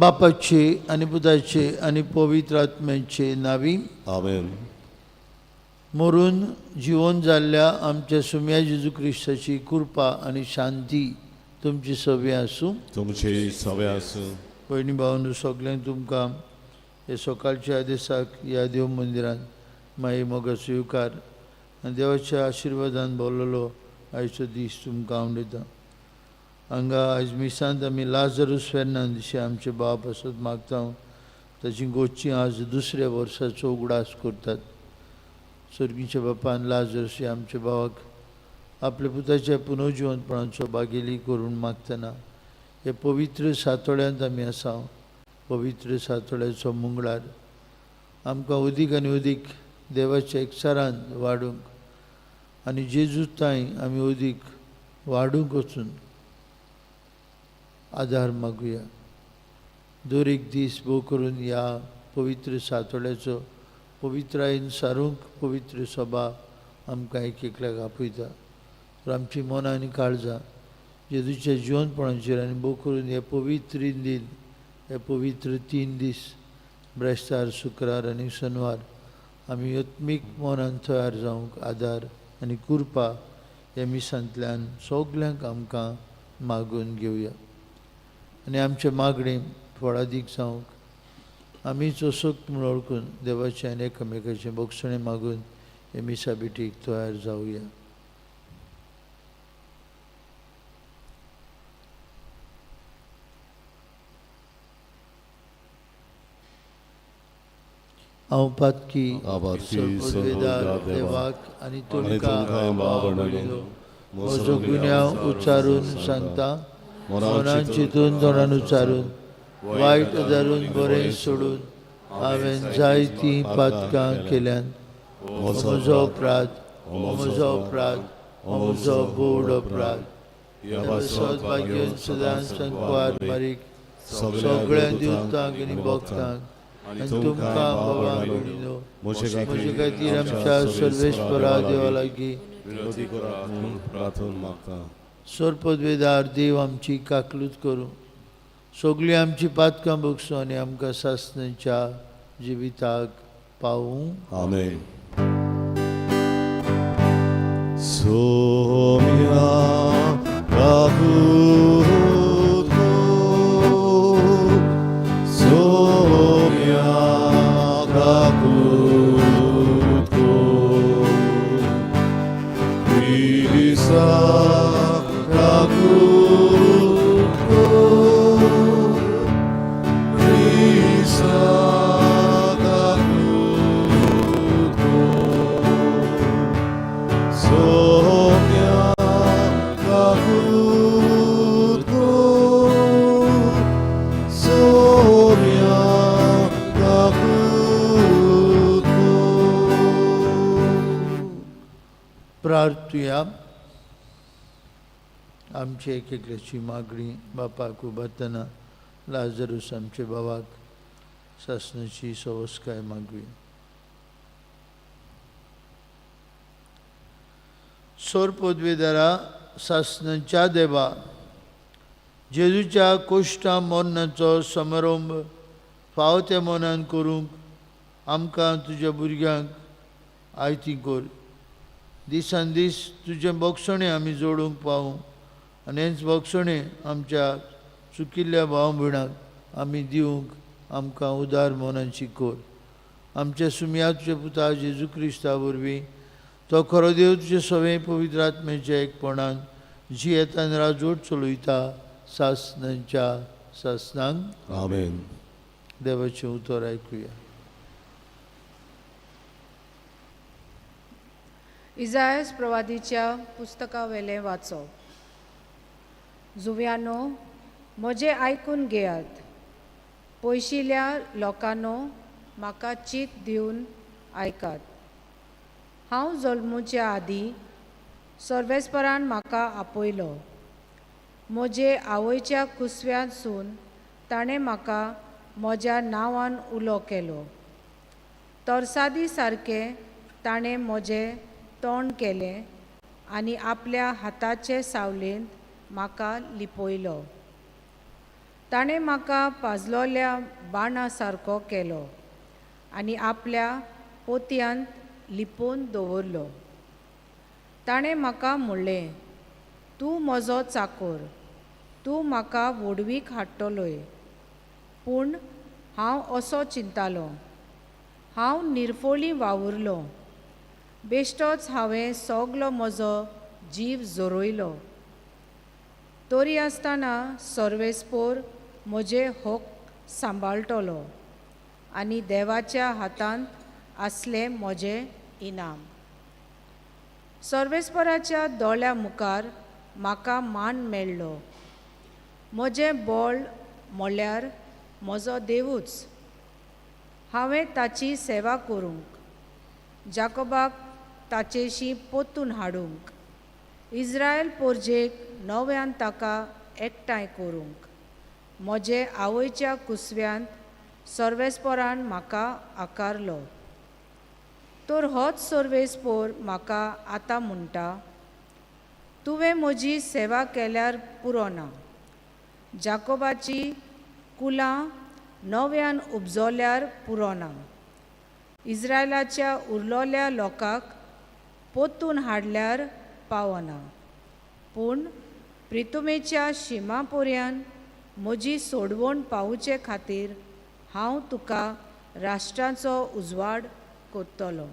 बापाचे आणि पुताचे आणि पवित्र आत्म्याचे नावी आमेन. मरून जिवन जाल्ल्या आमच्या सुम्या जेजू क्रिस्ताची कृपा आणि शांती तुमची सवय आसूं. तुमची सवय आसूं. भयणी भावांनो, सगळ्यांक तुमकां हे सकाळच्या आदेसाक या देव मंदिरांत माई मोगा स्वीकार आनी देवाच्या आशिर्वादान भरलेलो आयचो दीस तुमकां हांव दिता. हांगा आयज मिसांत आमी लाजरूस फेर्नांदीश आमचे बाप आसत मागता. ताची गोची आज दुसऱ्या वर्साचो उगडास करतात. सर्गीच्या बापान लाजरूस आमच्या भावाक आपल्या पुताच्या पुनर्जिवंतपणाचो बागेली करून मागतना हे पवित्र सातोळ्यांत आमी आसा. पवित्र सातोळ्याचो मंगळार आमकां अदीक आनी अदीक देवाच्या एकचारांत वाडूंक आनी जेजू ताई आमी अदीक वाडूंक वचून आदार मागुया. दर एक दीस भोव करून ह्या पवित्र सातोळ्याचो पवित्रायेन सारूंक पवित्र सभा आमकां एक एकल्याक आपयता. तर आमची मनां आनी काळजां जेजूच्या जिवंतपणाचेर आनी भोव करून हे पवित्र दिन, हे पवित्र 3 दीस ब्रेस्तार, शुक्रार आनी शनवार आमी आत्मीक मनान तयार जावंक आदार आनी कृपा हे मिसांतल्यान सगल्यांक आमकां मागून घेवया. आनी आमचे मागणे फळादीक जावंक आमीच असोक्त म्हूण ओळखून देवाचे आनी एकामेकाचे बोगसणे मागून हे मिसा बेटीक तयार जावया. हांव पातकी सर्ववेदार देवाक आनी तुमकां आवडलो म्हजो गुन्यांव उच्चारून सांगता. मनान चिंतून तोंडान उच्चारून वायट धरून बरें सोडून हांवें जायतीं पातकां केल्यान. म्हजो अपराध, म्हजो अपराध, म्हजो बोड अपराध. सद्भाग्यन सदांच संकवार बारीक सगळ्या दिवतांक आनी भक्तांक आनी तुमकां बाबा भयणीनो म्हजे खातीर आमच्या सर्वेस्परा देवा लागीं प्रार्थना मागता. सोरपदवेदार देव आमची काकलूत करूं, सगळीं आमची पातकां भोगसूं आनी आमकां सासणाच्या जिविताक पावूं. आमेन. सोम्या काकूत सोम्या काकूत ईसा प्रार्थुया. आमची एक एकल्याची मागणी बापाक उबारतना लाजरूस आमच्या भावाक सासणाची सवस्काय मागवी. सोर पदवेदारा सासणाच्या देवा, जेजूच्या कोश्टा मरणाचो समारंभ फावत्या मनान करूंक आमकां तुज्या भुरग्यांक आयती कर. दिसान दीस तुजें बोगसणें आमी जोडूंक पावूं आनी हेच भोगसणे आमच्या चुकिल्ल्या भाव भयणांक आमी दिवंक आमकां उदार मनान शिकोर. आमचे सुमया तुजे पुता जेजू क्रिस्ता वरवीं तो खरो देव तुजे सवे पवित्र आत्म्याच्या एकपणान जी येता आनी राजवट चलयता सासणांच्या सासणांक. आमेन. देवाचें उतर आयकुया. इजायास प्रवादीच्या पुस्तका वेले वाचप. जुव्यानो, म्हजे आयकून घेयात. पयशिल्ल्या लोकांनो, म्हाका चीत दिवन आयकात. हांव जल्मुच्या आदीं सर्वेस्परान म्हाका आपयलो. म्हजे आवयच्या कुसव्यांतसून ताणें म्हाका म्हज्या नांवान उलो केलो. तरसादी सारकें ताणें म्हजें तोंड केलें आनी आपल्या हाताचे सावळेंत म्हाका लिपयलो. ताणें म्हाका पाजलोल्या बाणा सारको केलो आनी आपल्या पोतयांत लिपोवन दवरलो. ताणें म्हाका म्हणलें, तूं म्हजो चाकर, तूं म्हाका व्हडवीक हाडटलोय. पूण हांव असो चिंतालों, हांव निर्फोळी वावुरलों. बेश्टोच हांवें सगलो म्हजो जीव जोरोयलो. तरी आसतना सर्वेस्पोर म्हजे हक सांबाळटलो आनी देवाच्या हातांत आसलें म्हजें इनाम. सर्वेस्पराच्या दोळ्या मुखार म्हाका मान मेळ्ळो. म्हजें बळ म्हणल्यार म्हजो देवूच. हांवें ताची सेवा करूंक, जाकोबाक ताचेशी पोत्तून हाडूंक, इस्रायल पोरजेक नव्यान ताका एकठांय करूंक. म्हजे आवयच्या कुसव्यांत सर्वेस्पोरान म्हाका आकारलो. तर होच सर्वेस्पोर म्हाका आतां म्हणटा, तुवें म्हजी सेवा केल्यार पुरो ना. जाकोबाची कुलां नव्यान उपजोल्यार पुरो ना. इस्रायलाच्या उरलोल्या लोकांक पोत्तून हाडल्यार पावना. पूण प्रितुमेच्या शिमा पर्यान म्हजी सोडवण पावचे खातीर हांव तुका राष्ट्रांचो उजवाड कोत्तलो.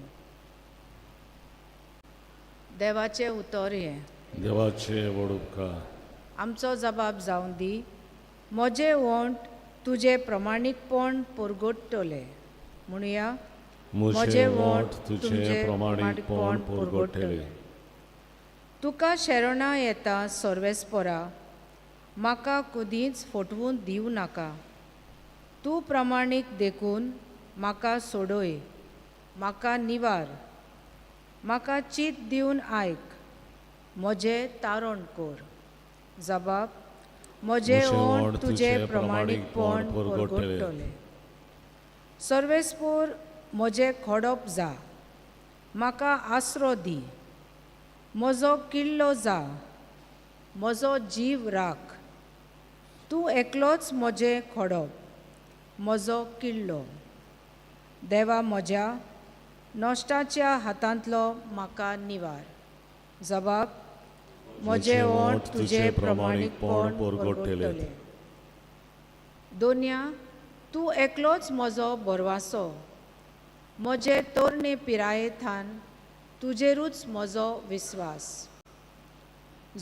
देवाचें उतर हें. देवाचे व्हड उपकार. आमचो जबाब जावन दी. म्हजें वोंट तुजें प्रमाणीकपण परगडटलें. म्हणुया, म्हजें वोंट तुजें प्रमाणीकपण परगडटलें. तुका शेरोना येता सर्वेस्परा, म्हाका कदींच फटवून दिवं नाका. तूं प्रमाणीक देखून म्हाका सोडय, म्हाका निवार. म्हाका चीत दिवन आयक, म्हजें तारण कर. जबाब, म्हजें वोंट तुजें प्रमाणीकपण परगडटलें. सर्वेस्पोर म्हजें खोडप जा, म्हाका आसरो दी. म्हजो किल्लो जा, म्हजो जीव राख. तूं एकलोच म्हजें खोडप, म्हजो किल्लो. देवा म्हज्या नश्टाच्या हातांतलो म्हाका निवार. जबाब, म्हजें वोंट तुजें प्रमाणीकपण परगडटलें. दोनया, तूं एकलोच म्हजो बरवासो. म्हजे तोरणे पिरायेंतान तुजेरूच म्हजो विस्वास.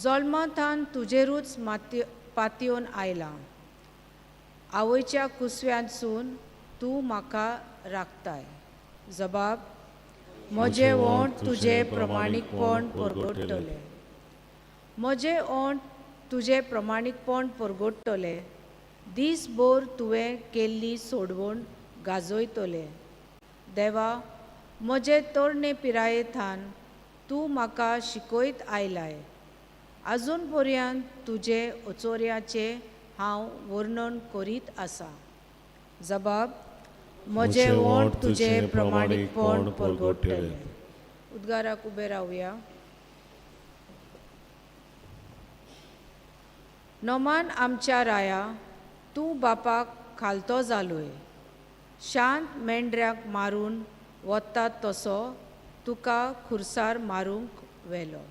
जल्मांतान तुजेरूच पातयेवन आयलां. आवयच्या कुसव्यांतसून तूं म्हाका राखताय. जबाब, म्हजें वोंट तुजें प्रमाणीकपण परगडटलें. म्हजें वोंट तुजें प्रमाणीकपण परगडटलें. दीसभर तुवें केल्ली सोडवण गाजयतलें. देवा, म्हजे तोरणे पिरायेंतान तूं म्हाका शिकयत आयलाय. आजून पर्यंत तुजे ओचोऱ्याचें हांव वर्णन करीत आसां. जबाब, म्हजें वोंट तुजें प्रमाणीकपण परगडटलें. उद्गाराक उबे रावया. नोमान आमच्या राया, तूं बापाक खालतो जालोय. शांत मेंढऱ्याक मारून वतात तसो तुका खुर्सार मारूंक वेलो.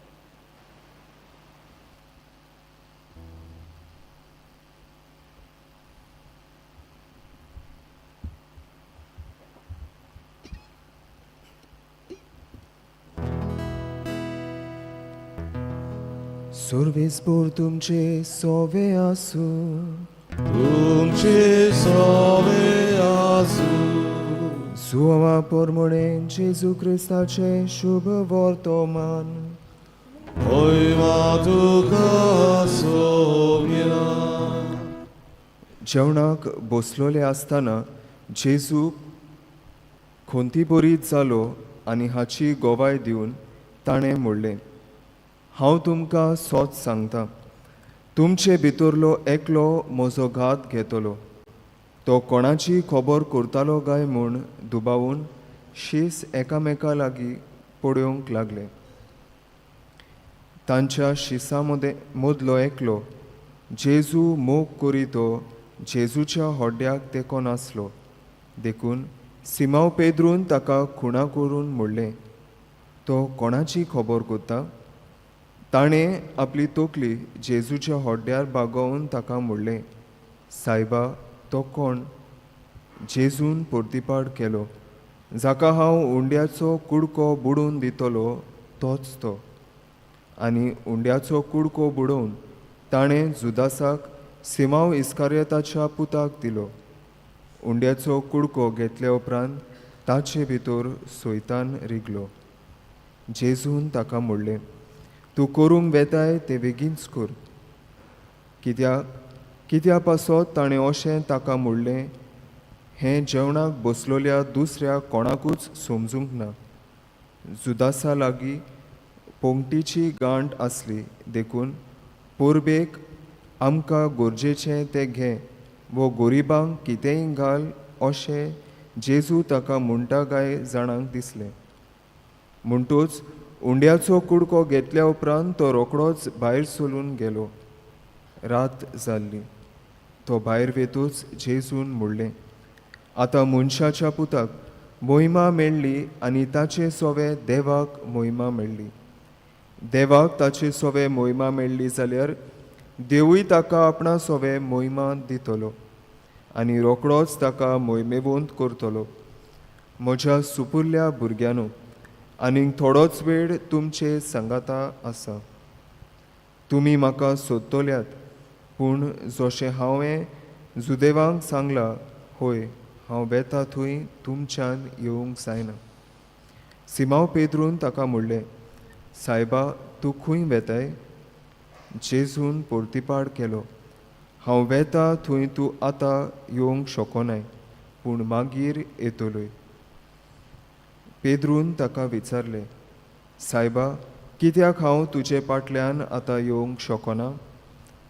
सर्वेस्पोर तुमचे सोवे आसू, तुमचे सोवे आसू. सुवा पोरमोणे जेजू क्रिस्ताचे शुभ वर्तमान. महिमा तुका सोम्या. जेवणाक बसलोले आसतना जेजू खोंती बरीच जालो आनी हाची गोवाय दिवन ताणें म्हणलें, हांव तुमकां सोच सांगतां, तुमचे भितरलो एकलो म्हजो घात घेतलो. तो कोणाची खबर करतालो काय म्हूण दुबावून शीस एकामेका लागीं पडोवंक लागले. तांच्या शिसा मदलो एकलो जेजू मोग करी तो जेजूच्या होड्ड्याक तेको नासलो. देखून सिमांव पेद्रून ताका खुणा करून म्हणलें, तो कोणाची खबर करता? ताणें आपली तोकली जेजूच्या होड्ड्यार बागोवन ताका म्हणलें, सायबा, तो कोण? जेजून परतीपाड केलो, जाका हांव उंड्याचो कुडको बुडोवन दितलो तोच तो. आनी उंड्याचो कुडको बुडोवन ताणें जुदासाक सिमांव इस्कारियोताच्या पुताक दिलो. उंड्याचो कुडको घेतले उपरांत ताचे भितर सोयतान रिगलो. जेजून ताका म्हणलें, तूं करूंक वेताय तें बेगीनच कर. कित्या पासत ताणें अशें ताका म्हणलें हें जेवणाक बसलोल्या दुसऱ्या कोणाकूच समजूंक ना. जुदासा लागीं पोंगटीची गांठ आसली, देखून पोरबेक आमकां गरजेचें तें घे वो गोरिबांक कितेंय घाल अशें जेजू ताका म्हणटा काय जाणांक दिसलें. म्हणटूच उंड्याचो कुडको घेतल्या उपरांत तो रोखडोच भायर सरून गेलो. रात जाल्ली. तो भायर वेतूच जेजून म्हणलें, आतां मनशाच्या पुताक मोहिमा मेळ्ळी आनी ताचे सोवे देवाक मोहिमा मेळ्ळी. देवाक ताचे सोवे मोहिमा मेळ्ळी जाल्यार देवूय ताका आपणा सोवे मोहिमा दितलो आनी रोखडोच ताका मोहिमेवंत करतलो. म्हज्या सुपुरल्या भुरग्यांनो, आनीक थोडोच वेळ तुमचे संगाता आसा. तुमी म्हाका सोदतल्यात, पूण जशें हांवें जुदेवांक सांगलां, होय, हांव बेता थंय तुमच्यान येवंक जायना. सिमांव पेद्रून ताका म्हणलें, सायबा, तूं खंय वेताय? जेजून परतीपाड केलो, हांव वेता थंय तूं आतां येवंक शकोनाय, पूण मागीर येतलोय. पेद्रून ताका विचारलें, सायबा, कित्याक हांव तुजे फाटल्यान आतां येवंक शकोना?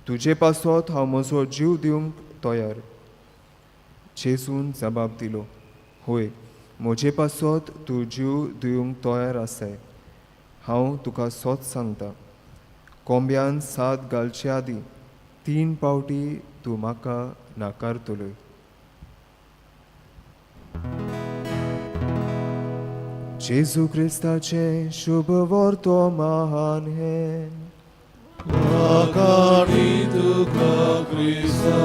तुजे पासत हांव म्हजो जीव दिवंक तयार. जेजून जबाब दिलो, होय, म्हजे पासत तूं जीव दिवंक तयार आसाय. हांव तुका सोच सांगता, कोंब्यान साद घालचे आदीं 3 पावटी तूं म्हाका नाकारतलोय. जेजू क्रिस्ताचें शुभ वर्तमान हें. आकाडी तुका क्रिस्ता.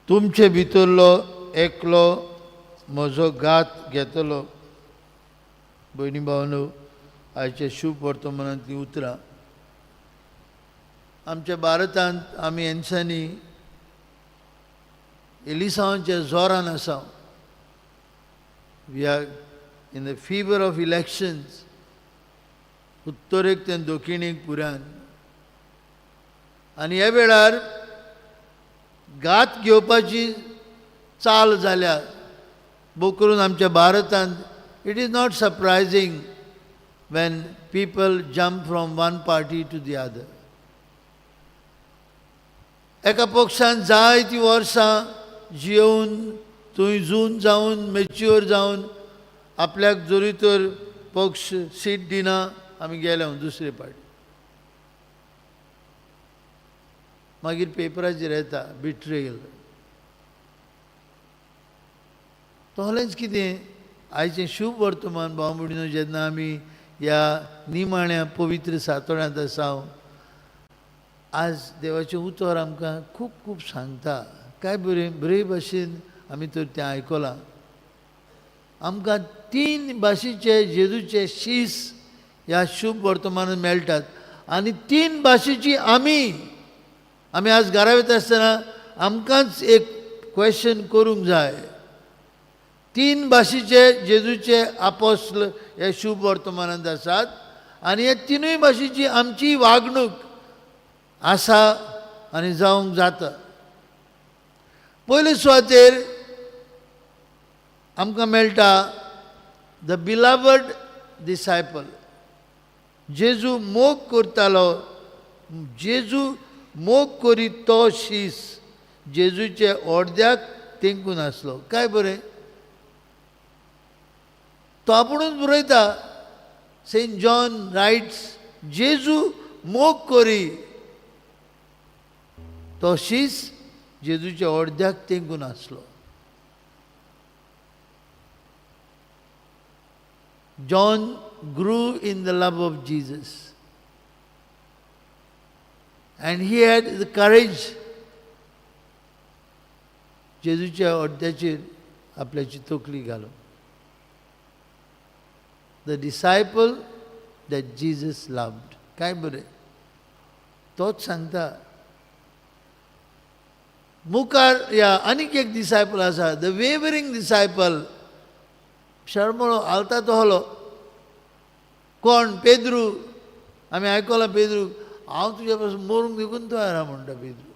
तुमचे भितरलो एकलो म्हजो घात घेतलो. भयणी भावांनो, आयच्या शुभ वर्तमानांतलीं उतरां. आमच्या भारतांत आमी एनसांनी एलिसांवाच्या जोरान आसा. We are in the fever of elections. उत्तरेक ते दक्षिणेक पुरान. आनी ह्या वेळार घात घेवपाची चाल जाल्या. भोव करून आमच्या भारतांत it is not surprising when people jump from one party to the other. एका पक्षान जायतीं वर्सां जियोवन थंय जून जावन मॅच्युअर जावन आपल्याक जोरी तर पक्ष सीट दिना, आमी गेले दुसरे पार्टी. मागीर पेपराचेर येता बिट्रेयल. तोहलेंच कितें आयचें शुभ वर्तमान भाव भयणीनो, जेन्ना आमी ह्या निमाण्या पवित्र सातोळ्यांत आसा, आज देवाचें उतर आमकां खूब खूब सांगता. काय बरे भाशेन आमी तर तें आयकलां. आमकां 3 भाशेचे जेजूचे शीस ह्या शुभ वर्तमानांत मेळटात आनी 3 भाशेची आमी आज घरा वयता आसतना आमकांच एक क्वेश्चन करूंक जाय. 3 भाशेचे जेजूचे आपोस्ल हे शुभ वर्तमानांत आसात आनी हे 3 भाशेची आमची वागणूक आसा आनी जावंक जाता. पयले सुवातेर आमकां मेळटा द बिलावड डिसायपल. जेजू मोग करतालो, जेजू मोग करीत तो शीस जेजूचे अर्द्याक तेंकून आसलो. काय बरें, तो आपुणूच बरयता. सेंट जॉन रायट्स, जेजू मोग करी तो शीस जेजूच्या अर्द्याक तेंकून आसलो. John grew in the love of Jesus and he had the courage जेजूच्या अर्द्याचेर आपल्याची तकली घालून. The disciple that Jesus loved. काय बरें, तोच सांगता. मुखार या आनीक एक डिसायपल आसा, द वेवरिंग डिसायपल. शर्मळो आलता तो हलो कोण? पेद्रू. आमी आयकलां पेद्रू, हांव तुज्या पासून मरूंक देखून तयार आहा म्हणटा पेद्रू.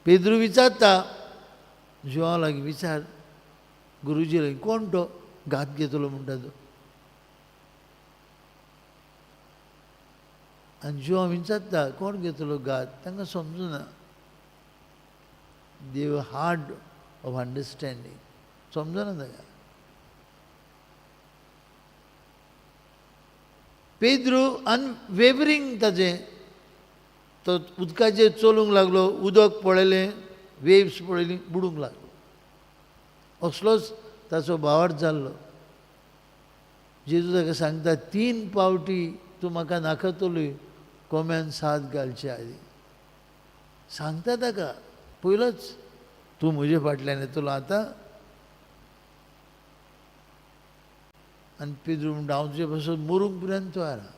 पेद्रू विचारता जिवा लागीं, विचार गुरुजी लागीं, कोण तो घात घेतलो म्हणटा तो. आनी जिवा विचारता कोण घेतलो घात. तांकां समजुना. दे वर हार्ड ऑफ अंडरस्टँडींग. समजना ताका. पेद्रू अनवेवरींग ताजें, तो उदकाचेर चलूंक लागलो. उदक पळयलें, वेव्स पळयली, बुडूंक लागलो. असलोच ताचो भावार्थ जाल्लो. जेजू ताका सांगता, 3 पावटी तूं म्हाका नाखतलूय कोम्यान 7 घालचे आदी. सांगता ताका पयलोच, तूं म्हजे फाटल्यान येतलो आतां. आनी पेद्रू म्हणटा, हांव तुजे पासून मरूंक पर्यंत तयार आहा.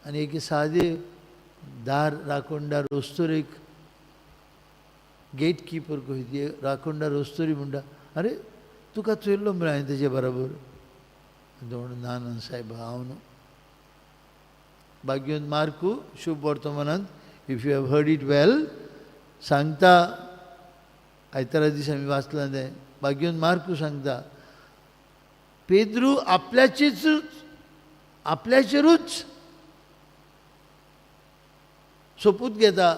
आनी एक सादे दार राखणदार रस्तोरेक गेट किपर कशी राखणदार रस्तोरी म्हणटा, अरे तुका चोयल्लो मरे हांवें तेजे बरोबर. तो म्हणटा, ना ना सायब, हांव न्हू. भाग्यवंत मार्कू शुभ वर्तमानांत, if you have heard it well, सांगता. आयतारा दीस आमी वाचलां तें. भाग्यवंत मार्कू सांगता, पेद्रू आपल्याचेरूच सोपूत घेता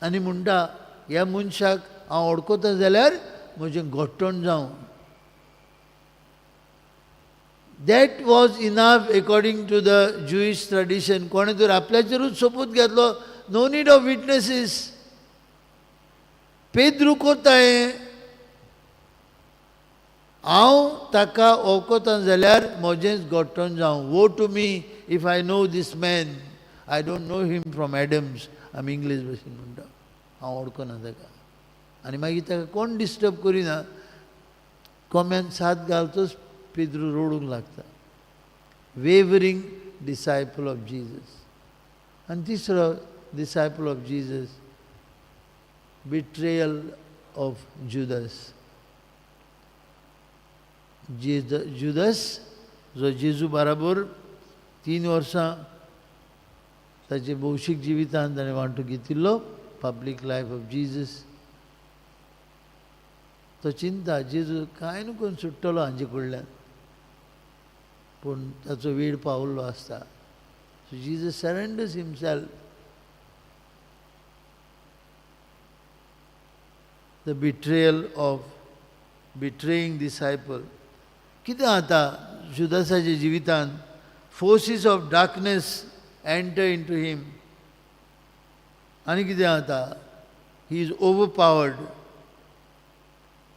आनी म्हणटा, ह्या मनशाक हांव वळखता जाल्यार म्हजें घोट्टण जावं. That was enough according to the Jewish tradition. कोणें तर आपल्याचेरूच सोपूत घेतलो, नो नीड ऑफ विटनेसीस. पेद्रू करता हें. हांव ताका वळखता जाल्यार म्हजेंच घोट्टण जावं. Woe to me if I know this man, I don't know him from Adams. आमी इंग्लीश भाशेन म्हणटा, हांव वळखना ताका. आनी मागीर ताका कोण डिस्टर्ब करिना. कोम्यान 7 घालतोच पेद्रू रडूंक लागता. Wavering disciple of Jesus. आनी तिसरो disciple of Jesus, betrayal of Judas. Judas जो जेजू बराबर 3 वर्सां ताचे भौशीक जिवितांत ताणें वांटो घेतिल्लो, पब्लीक लायफ ऑफ जीजस. तो चिंता, जेजू कांय न्हू करून सुट्टलो हांचे कडल्यान, पूण ताचो वेळ पावल्लो आसता. So Jesus surrenders himself. The betrayal of betraying disciple. कितें जाता जुदासाच्या जिवितांत? Forces of darkness enter into him. आनी कितें जाता? He is overpowered.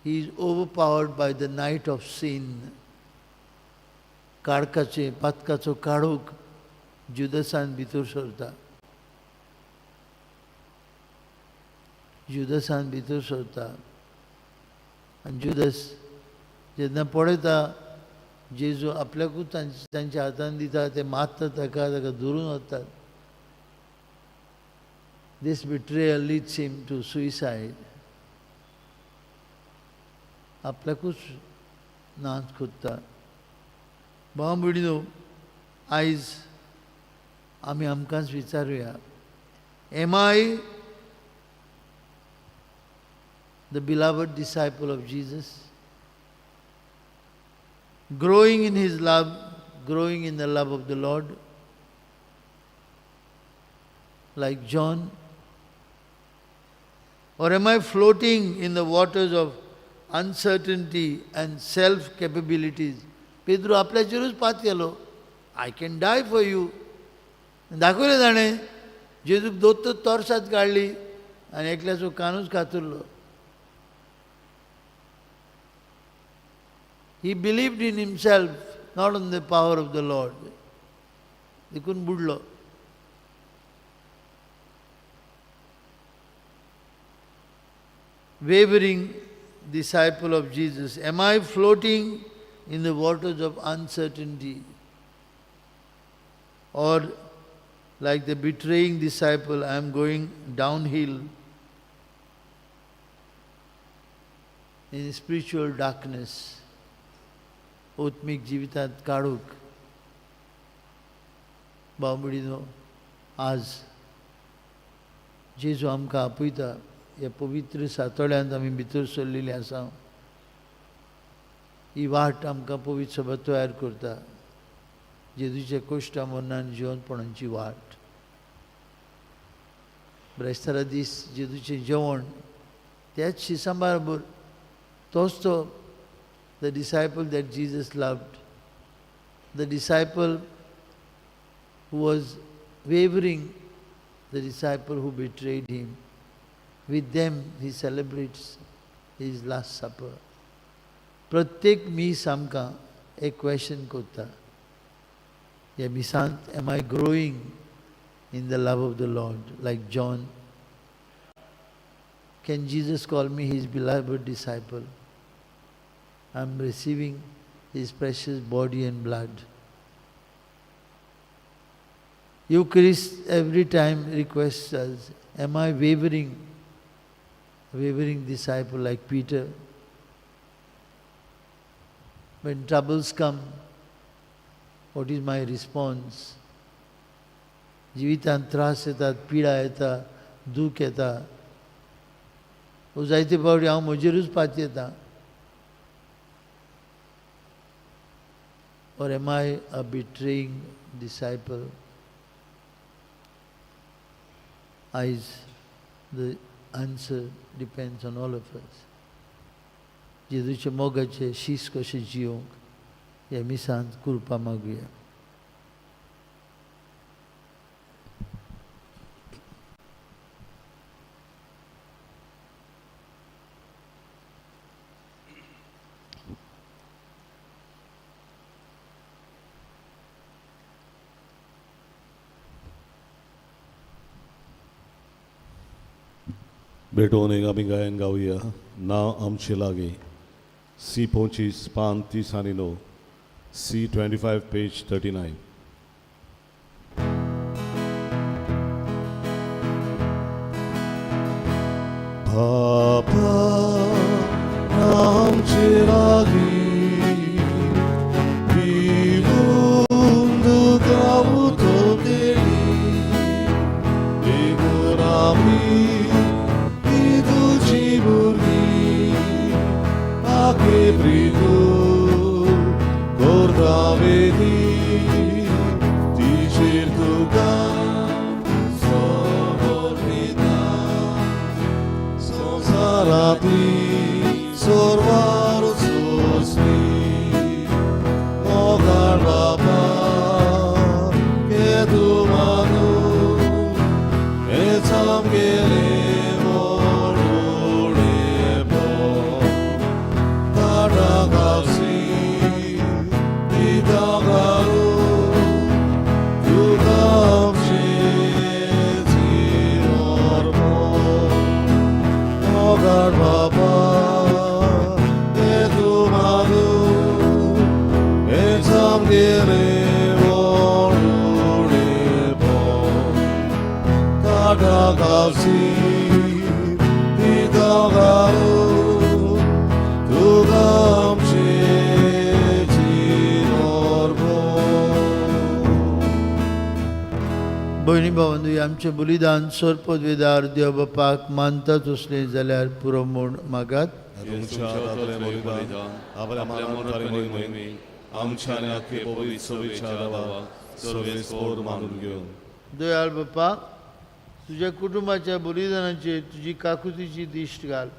He is overpowered by the night of sin. काळखाचे पातकाचो काळोख जुदासान भितर सरता. जुदसान भितर सरता आनी जुदस जेन्ना पळयता जेजू आपल्याकूच तांच्या हातान दिता ते मारता ताका धरून वतात. This betrayal leads him to suicide. आपल्याकूच नांत खोदता. भाव भयणीनो, आयज आमी आमकांच विचारुया, Am I the beloved disciple of Jesus? Growing in his love, growing in the love of the Lord, like John? Or am I floating in the waters of uncertainty and self-capabilities? Pedro आपल्याचेरूच पात केलो. I can die for you. दाखवले ताणें जेजूक दोत्त तोरसात काडली आनी एकल्याचो कानूच कातरलो. He believed in himself, not on the power of the Lord. देखून बुडलो. Wavering disciple of Jesus. Am I floating in the waters of uncertainty? Or like the betraying disciple, I am going downhill in spiritual darkness. आत्मीक जिवितात काडूक. भाव भयणीनो, आज जेजू आमकां आपयता. ह्या पवित्र सातोड्यांत आमी भितर सरलेलीं आसा. ही वाट आमकां पवित्र सभा तयार करता. जेजूच्या कोश्टा मरणान जिवंतपणांची वाट. ब्रेस्तारा दीस जेजूचें जेवण त्याच शिसां बरोबर तोच तो the disciple that Jesus loved, the disciple who was wavering, the disciple who betrayed him. With them he celebrates his last supper. प्रत्येक मीस आमकां एक क्वेश्चन करता. ह्या मिसांत am I growing in the love of the Lord like John? Can Jesus call me his beloved disciple? I am receiving his precious body and blood. Eucharist every time requests us, am I wavering disciple like Peter? When troubles come, what is my response? जिवितांत त्रास येतात, पिडा येता, दूख येता. जायते फावटी हांव म्हजेरूच पात येता. Or am I a betraying disciple? The answer depends on all of us. जेजूचे मोगाचे शीस कशें जियोंक ह्या मिसांत कृपा मागुया. भेटोन एक आमी गायन गावया. नांव आमचे लागीं. C25 पान 30 आनी 9. C25 page 39. बाबा आमचे लागीं विलून गावू तो देणी देखून आमी che brigo corda vedi ti cerco sonorità son sarati sorvaro sosmi mogaraba che tu mano e samgele Dagaru आमचे बलिदान सोरपदवेदार देव बापाक मानतात असले जाल्यार पुरो म्हूण मागात. तुमच्या दादले बलिदान आपल्या मनांतरी मोहिमे आमच्या आनी आख्खे पवित्र सभेच्या आदाराक सर्वेस्पोर मानून घेवन दयाळ बापा, तुझ्या कुटुंबाच्या बलिदानाचेर तुजी काकुतीची दिश्ट घाल.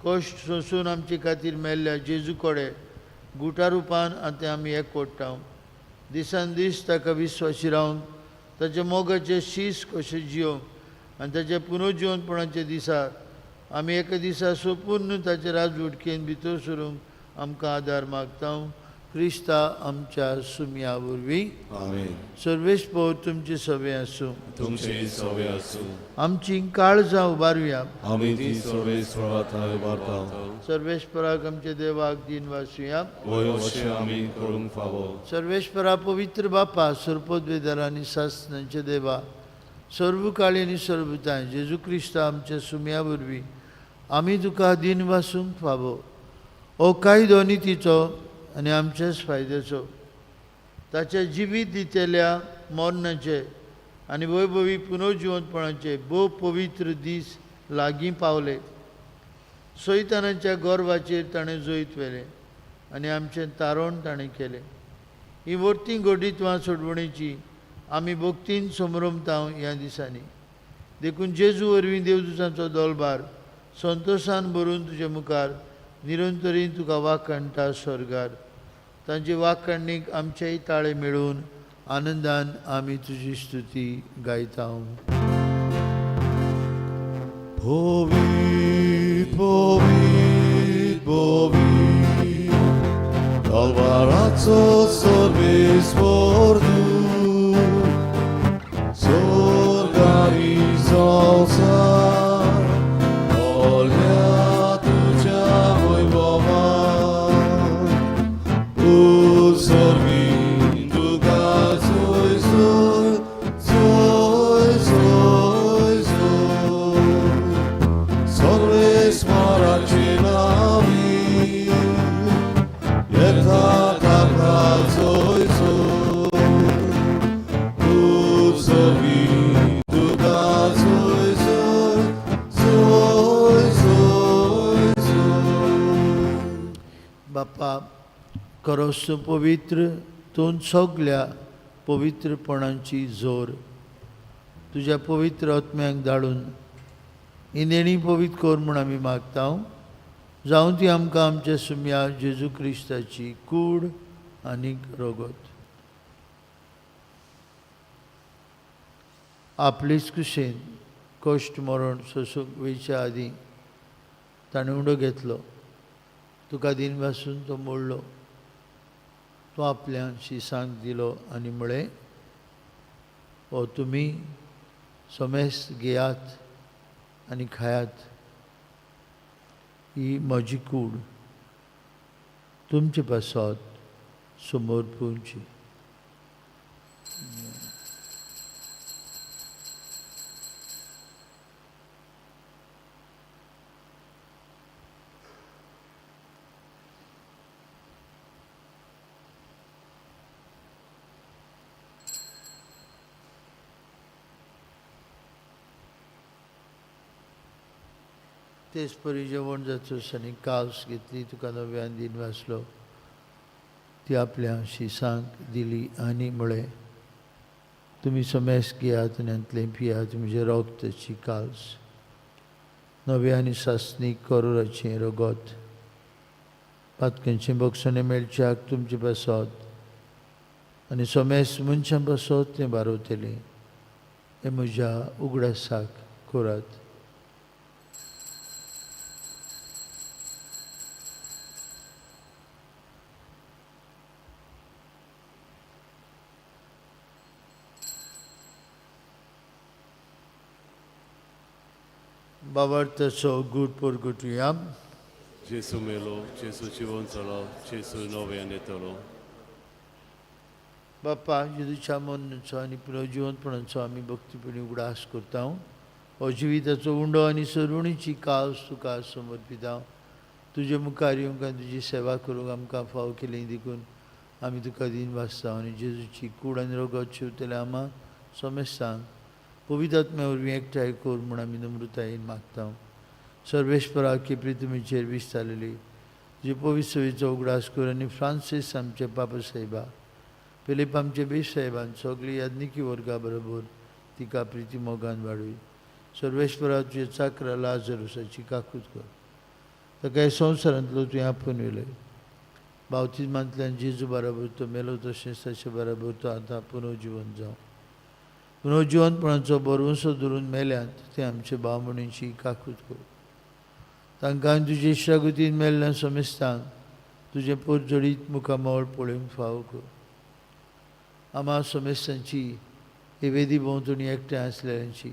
कश्ट सोंसून आमचे खातीर मेल्ल्या जेजू कोडे गुटा रुपान आतां आमी एकवटाव. दिसान दीस ताका विस्वासी रावन ताच्या मोगाचे शीस कशें जियोंक आनी ताच्या पुनर्जिवनपणाच्या दिसा आमी एका दिसा सोपून ताच्या राजवटकेन भितर सरूंक आमकां आदार मागता. क्रिस्ता आमच्या सुमया वरवीं. आमेन. सर्वेस्पोर तुमचे सवे आसूं. तुमची सवय आसूं. आमची काळजां उबारुया. आमी ती सर्वेस्पराक उबारता. सर्वेस्पराक आमचे देवाक दिन वासुया. वय अशें आमी करूंक फावो. सर्वेस्परा पवित्र बापा, सर्पोद्वेदार आनी सासणांचे देवा, सर्व काळी आनी सर्वताय जेजू क्रिस्ता आमच्या सुमया वरवीं आमी तुका दिन वासूंक फावो. ओ कायदो नितीचो आनी आमच्याच फायद्याचो, ताच्या जिवीत दितेल्या मरणाचे आनी वैभवी पुनर्जिवनपणाचे भोव पवित्र दीस लागीं पावले. सैतानाच्या गोरवाचेर ताणें जैत वेलें आनी आमचें तारण ताणें केलें. ही वर्ती घोडीतवां सोडवणेची आमी भक्तीन समरमता ह्या दिसांनी. देखून जेजू वरवीं देवदूतांचो दोलबार संतोशान भरून तुजे मुखार निरंतरीन तुका वाखाणटा स्वर्गार. तांचे वाखाणणीक आमचेय ताळे मेळून आनंदान आमी तुजी स्तुती गायता. Povit, povit, povit, Calvarazo sorvespor tu, sorganizosa, Olea tucia voi vova, sorvin tu ca soi, soi, soi, soi, soi, Sorves maracinavi, Eta caprazoi soi, Tu sorvi, tu casoi soi, soi, soi, soi. बापा, खरोच पवित्र तूं सगल्या पवित्रपणांची जोर तुज्या पवित्र आत्म्याक धाडून इनेणी पवित्र कर म्हूण आमी मागता. जावं ती आमकां आमच्या सुमया जेजू क्रिस्ताची कूड आनीक रोगत. आपलीच कुशेन कश्ट मरण सोसूंक वयच्या आदीं ताणें उंडो घेतलो. तुका दिन वासून तो मोडलो. तो आपल्या शिसांक दिलो आनी म्हळें, ओ तुमी समेस्त घेयात आनी खायात. ही म्हजी कूड तुमचे पासत समोर पोवची. तेच परी जेवण जातूस आनी कास घेतली, तुका नव्यान दिन वाचलो. ती आपल्या शिसांक दिली आनी म्हळें, तुमी समेस्त घेयात आनी हांतलें पियात. म्हजे रोगताची काल्स नवे आनी सासणीक करोराचें रगत पातकांचें बक्षणें मेळच्याक तुमचे पासत आनी समेस्त मनशां पासत तें बारोवतलें. हें म्हज्या उगडासाक करात. बाबार्थाचो गूड परगटुया. Gesù melo, Gesù ci vonzalo, Gesù nove netolo. बाप्पा, जेजूच्या मरणाचो आनी पुनर्जिवनपणाचो आमी भक्तीपणी उगडास करता. हो जिविताचो उंडो आनी सरवणीची कास तुका समर्पिता. तुजे मुखार येवंक आनी तुजी सेवा करूंक आमकां फाव केलें देखून आमी तुका दिन वाचता आनी जेजूची कूड आनी रगत शिवतले आमा समेस्तांक पवित्र आत्म्या वरवीं एकठांय कर म्हूण आमी नम्रतायेन मागता. सर्वेश्वराक की प्रितमेचेर विस्तारलेली जी पवित्र सवेचो उगडास कर आनी फ्रांसीस आमचे पाप साहेबा, फिलीप आमचे बेश साहेबान सगळी याज्ञिकी वर्गा बरोबर तिका प्रिती मोगान वाडूय. सर्वेश्वरा तुजे चाकरा लाजरुसाची काकूत कर. ताका ह्या संवसारांतलो तुवें आपूण येयलय. बावतिजमांतल्यान जेजू बरोबर तो मेलो तशेंच ताचे बरोबर तो आतां पुनर्जिवन जावं. पुनर्जिवनपणाचो बरवंसो धरून मेल्यांत ते आमचे भाव म्हणूनची काकूत कर. तांकां तुजे शागुतीन मेल्ल्या समेस्तांक तुजे पोरजडीत मुखामोळ पळोवंक फावो कर. आम्हा समेस्तांची हे वेदी भोंवतणी एकठांय आसलेल्यांची,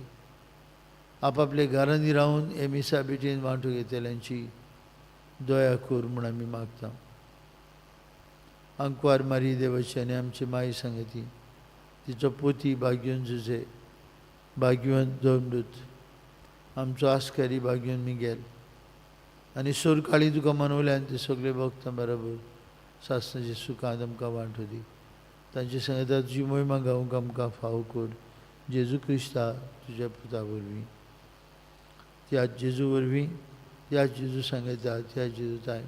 आपापल्या घरांनी रावन हे मिसा बेटीन वांटो घेतलेल्यांची दया कर म्हूण आमी मागता. अंकवार मारी देवाची आनी आमची माई सांगती, तिचो पोती भाग्योन जुजे, भाग्यवंत दोमदूत, आमचो आस्कारी भाग्योन मिगेल आनी सोर काळी तुका मनवल्यान ते सगळे भक्तां बरोबर सासणाच्या सुखांत आमकां वांटो दी. तांचे सांगता तुजी महिमा गावूंक आमकां फावो कर. जेजू क्रिस्ता तुज्या पुता वरवीं, त्या जेजू वरवीं, त्या जेजू सांगता, त्या जेजू ताय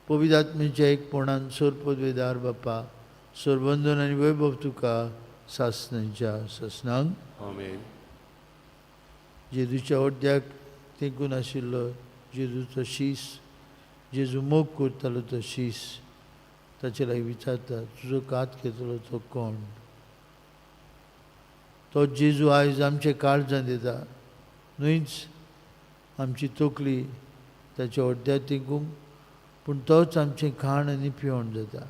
पवित्र आत्म्याच्या एकपणान सोर पदवेदार बापा, सोरबंदन आनी वैभव तुका सासणांच्या ससनांक. आमेन. जेजूच्या ओड्याक तेंकून आशिल्लो जेजूचो शीस, जेजू मोग करतालो तो शीस, ताचे लागीं विचारता तुजो कात घेतलो तो कोण? तो जेजू आयज आमचे काळजांत येता. न्हूच आमची तकली ताच्या ओड्ड्यार तेंकूंक, पूण तोच आमचें खाण आनी पिवण जाता.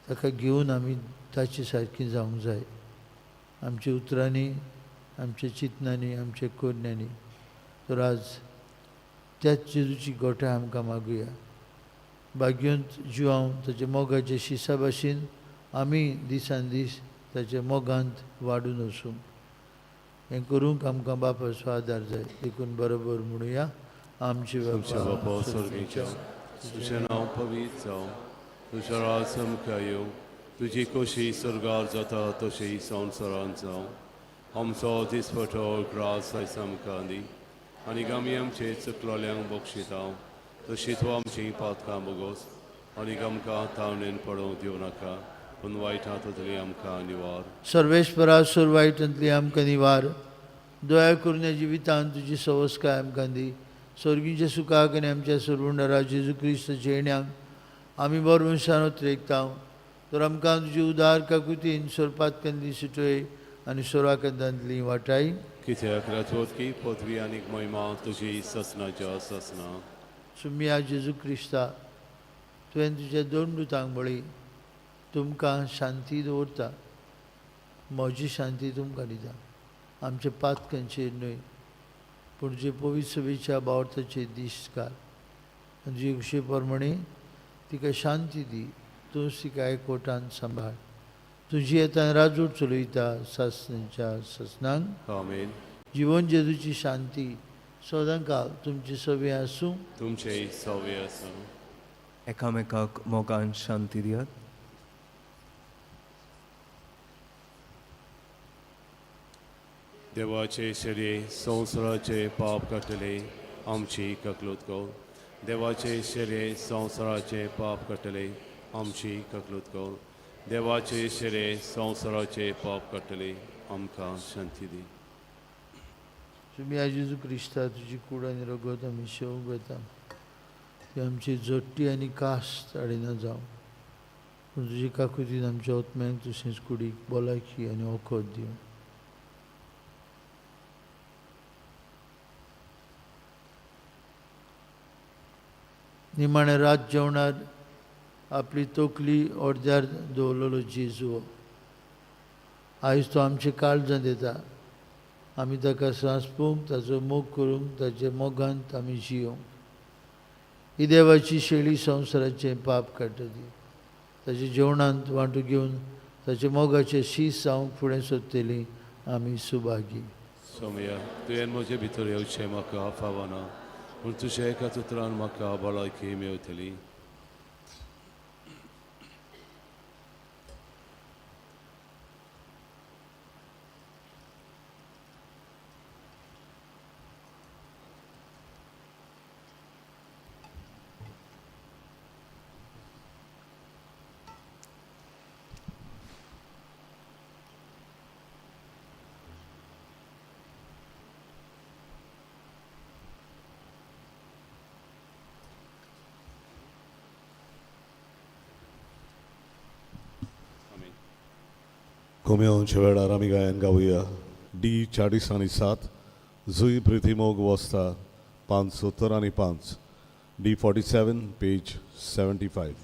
ताका घेवन आमी ताचे सारकीं जावंक जाय. आमच्या उतरांनी, आमच्या चिंतनांनी, आमच्या कोरण्यांनी. तर आज त्याच जेजूची गोठाय आमकां मागुया. भाग्यवंत जिवांव ताच्या मोगाच्या शिसा भाशेन आमी दिसान दीस ताच्या मोगांत वाडून वचूं. हें करूंक आमकां बापाचो आदार जाय. देखून बरोबर म्हणुया, आमचे बापा स्वर्गीच्या, तुजें नांव पवित्र जावं, तुजें राज आमकां येवं, तुजी खोशी स्वर्गार जाता तशी संवसारांत जावं. आमचो दिसपटो ग्रास आयज आमकां दी आनी आमी आमचे चुकलोल्यांक बक्षिता तशी तूं आमची पातकां बोगोस आनी आमकां तावणेन पडोवंक दिवं नाका, पूण वायटांतली आमकां निवार. सर्वेश्वरा सोर वायटांतली आमकां निवार. दया करून ह्या जिवितांत तुजी सवस्काय आमकां दी. स्वर्गीच्या सुखाक आनी आमच्या सर्वुंडरा जेजू क्रिस्ताच्या येण्याक आमी बरवंशान उतरेकता. तर आमकां तुजी उदार काकुतीन सोरपातकांतली सुटय आनी सोराकांतांतली वाटाय. कित्याक राजवतकी पदवी आनी महिमा तुजी ससनाच्या ससना. सुम्या जेजू क्रिस्ता, तुवें तुज्या दोन दुतांक बळी तुमकां शांती दवरता. म्हजी शांती तुमकां दिता. आमच्या पातकांचेर न्हय, पूण जे पवित्र सभेच्या बावर्थाचेर दिसकार. तुजी खुशी प्रमाणे तिका शांती दी. तूंच तिका एकवटान सांबाळ. तुजी येतान राजूर चलयता सासणांच्या ससनांक. आमेन. जिवन जेजूची शांती सदांकाळ तुमचे सवे आसूं. तुमचे सवे आसूं. एकामेकाक मोगान शांती दियात. देवाचे शरीर संवसाराचे पाप काटले आमची ककलूत कर. देवाचे शरीर संवसाराचे पाप काटले आमची ककलूत कर. देवाचे शरीर संवसाराचे पाप काटले आमकां शांती दी. तुम्ही आज जेजू क्रिस्ता तुजी कूड आनी रगत आमी शेवंक येता. ती आमची जोडटी आनी कास्ट आडिना जावं, पूण तुजी काकुतीन आमच्या आत्म्यांक तशेंच कुडीक भलायकी आनी वखद दिवं. निमाणे रात जेवणार आपली तकली ओड्यार दवरलेलो जेजू आयज तो आमचे काळजांत येता. आमी ताका सांसपूंक, ताचो मोग करूंक, ताच्या मोगांत आमी जियोंक. ही देवाची शेळी संवसाराचें पाप काडटली. ताच्या जेवणांत वांटो घेवन ताच्या मोगाचें शीस जावंक फुडें सरतली आमी सुभागी. सोमया, तुवें म्हजे भितर येवचें म्हाका फावना, पूण तुज्या एकाच उतरान म्हाका भलायकी मेवतली. कोमेवच्या वेळार आमी गायन गावुया D40 जुई प्रिती मोग वस्ता 575 D47 page 75.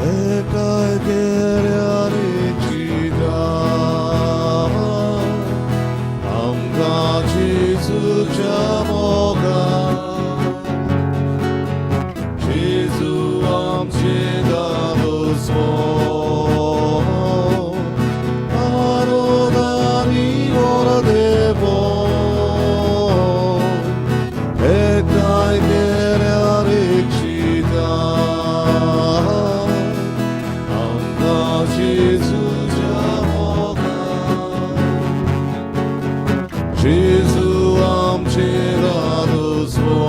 Ecai gereare cidama, amga Gesù ciamoga, Gesù am cedato suo, arodani ora devo, ecai gereare cidama, Gesù am cedato suo,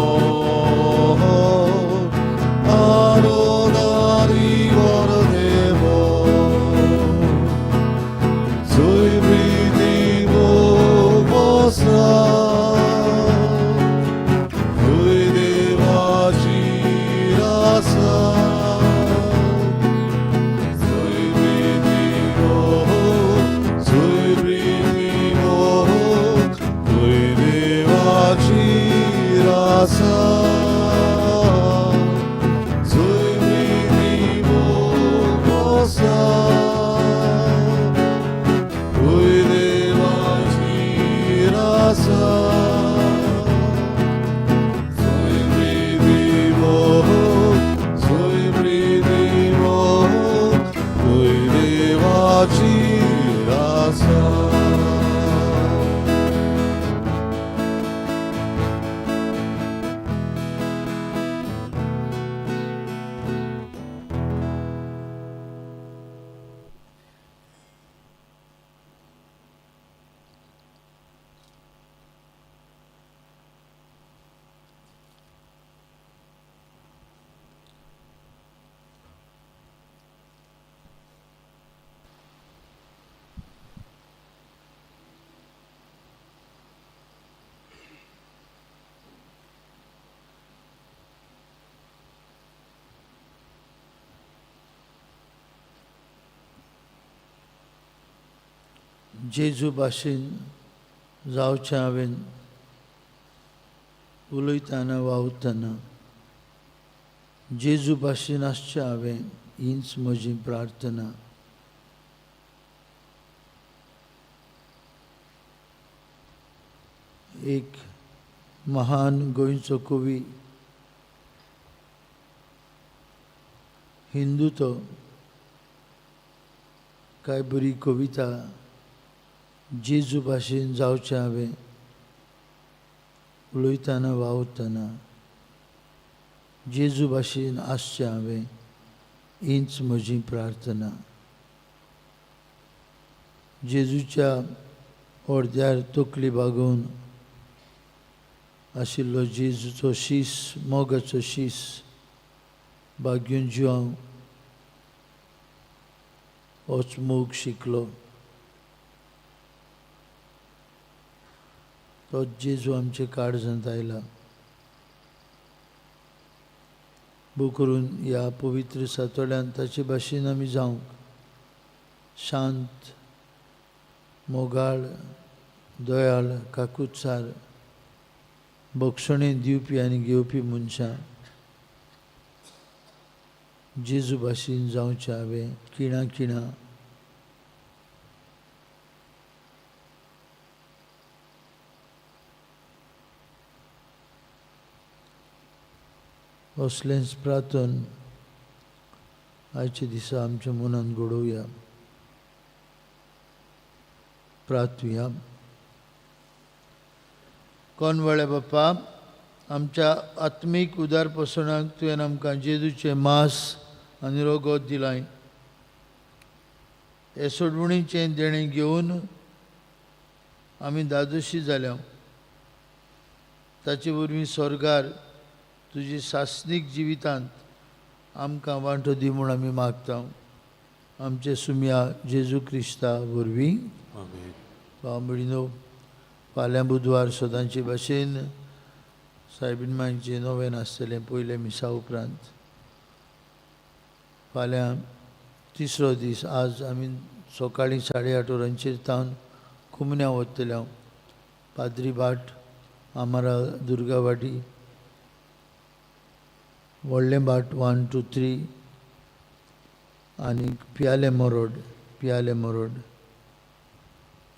adonari vordevo, sui pritivo vostra, lui deva girasa. जेजू भाशेन जावचें हांवें उलयतना वावुरतना जेजू भाशेन आसचें हांवें हीच म्हजी प्रार्थना. एक महान गोंयचो कवी हिंदू तो काय बरी कविता जेजू भाशेन जावचें हांवें उलयतना वावुरतना जेजू भाशेन आसचें हांवें हीच म्हजी प्रार्थना. जेजूच्या अर्द्यार तकली बागोवन आशिल्लो जेजूचो शीस मोगाचो शीस बागेवन जिवांव होच मोग शिकलो. तो जेजू आमचे काळजांत आयला. भू करून ह्या पवित्र सातोड्यान ताचे भाशेन आमी जावंक शांत मोगाळ दयाळ काकुत्सार बक्षणे दिवपी आनी घेवपी मनशां जेजू भाशेन जावचें हांवें खिणा खिणा असलेंच प्रार्थन आयचे दिसा आमच्या मनान घडोवया. प्रार्थुया. कोणवळे बाप्पा, आमच्या आत्मीक उदारपसणाक तुवें आमकां जेजूचें मांस आनी रोगोत दिलाय. हे सोडवणीचें देणें घेवन आमी दादोशी जाल्या. ताचे वरवीं स्वर्गार तुजी सासनीक जिवितांत आमकां वांटो दी म्हूण आमी मागता. आमचे सुम्या जेजू क्रिस्ता वरवीं. आमेन. भाव भयणीनो, फाल्यां बुधवार सदांचे भाशेन सायबीन मांयचें नोवेन आसतलें पयले मिसा उपरांत. फाल्यां तिसरो दीस. आज आमी सकाळीं 8:30 वरांचेर तावन कुमन्या वतले. पाद्री भाट, आमारा दुर्गावाडी, व्हडलें भाट 1, 2, 3 आनी पियाले मोरोड.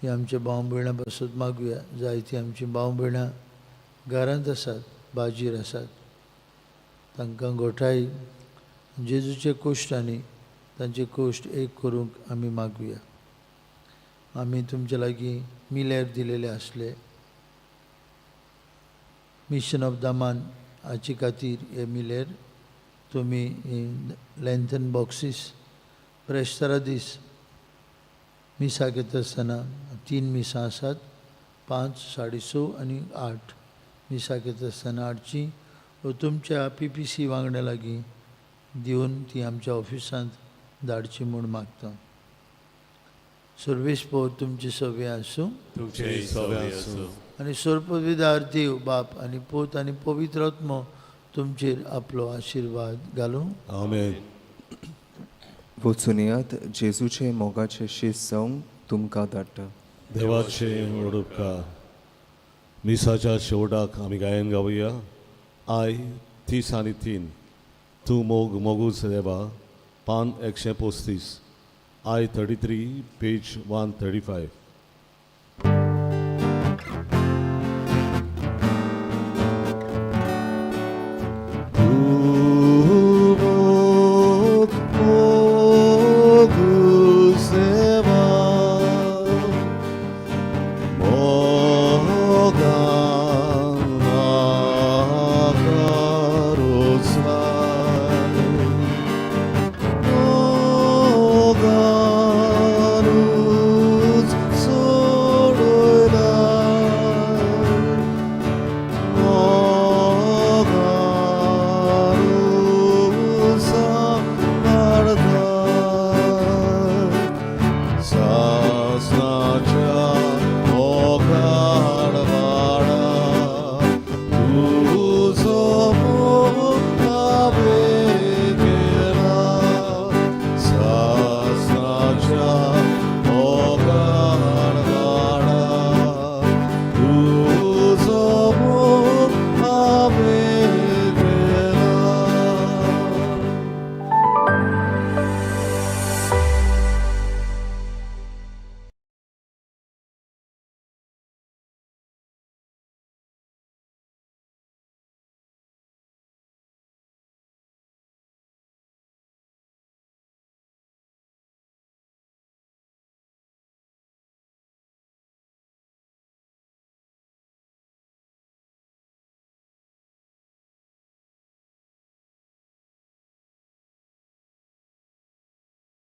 ही आमचे भाव भयणां बसत मागुया. जायतीं आमची भाव भयणां घरांत आसात, बाजीर आसात. तांकां घोटाय जेजूचे कोश्टांनी तांचे कोश्ट एक करूंक आमी मागुया. आमी तुमचे लागीं मिलेर दिलेले आसले. मिशन ऑफ दामान हाचे खातीर हे मिलेर तुमी लँथन बॉक्सीस प्रेस्तारा दीस मिसाक येता आसतना 3 मिसां आसात, 5, 6:30 आनी 8 मिसाक येता आसतना हाडची. व तुमच्या PPC वांगडा लागीं दिवन ती आमच्या ऑफिसांत धाडची म्हूण मागता. सर्वेस्पर तुमचे सवे आसूं तुमचे सवे आसूं. आनी सर्पविदार देव बाप आनी पोत आनी पवित्र आत्मो तुमचेर आपलो आशिर्वाद घालूं. आमेन. वचून येयात, जेजूचे मोगाचे शीस जावंक तुमकां धाडटा. देवाचे व्हड उपकार. मिसाच्या शेवटाक आमी गायन गावुया. आय 30 आनी 3. तूं मोगूच देवा. पान 135. I 33 page 135.